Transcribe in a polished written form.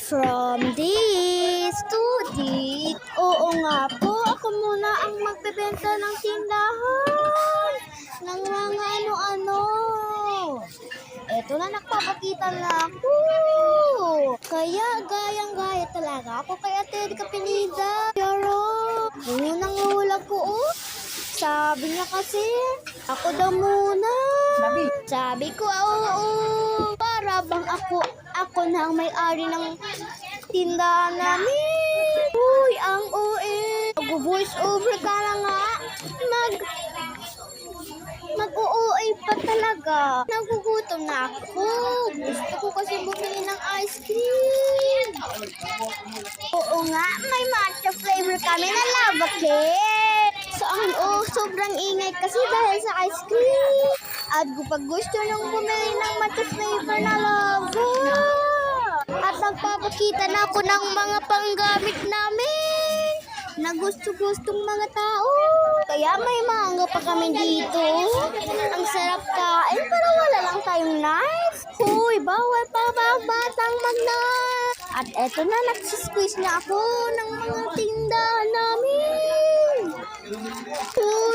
From this to this. Oo nga po, ako muna ang magbebenta ng tindahan. Ng mga ano-ano. Eto na, nagpapakita na ako. Kaya gayang-gaya talaga ako kay Ate Kapinida. Pero, yun ang hula ko, oh. Sabi niya kasi, ako daw muna. Sabi ko, oo. Para bang ako na ang may-ari ng tindahan namin. Uy, ang OA. Mag-voice over ka na nga. Mag-OA pa talaga. Nagugutom na ako. Gusto ko kasi bumili ng ice cream. Oo nga, may matcha flavor kami na lava cake. Sobrang ingay kasi dahil sa ice cream. At pag gusto nung bumili ng matcha flavor na lava. At nagpapakita na ako ng mga panggamit namin na gusto-gustong mga tao. Kaya may manga pa kami dito. Ang sarap kain pero wala lang tayong knife. Huy, bawal pa ba batang mag-knife? At eto na, nagsisqueeze na ako ng mga tindahan namin. Huy,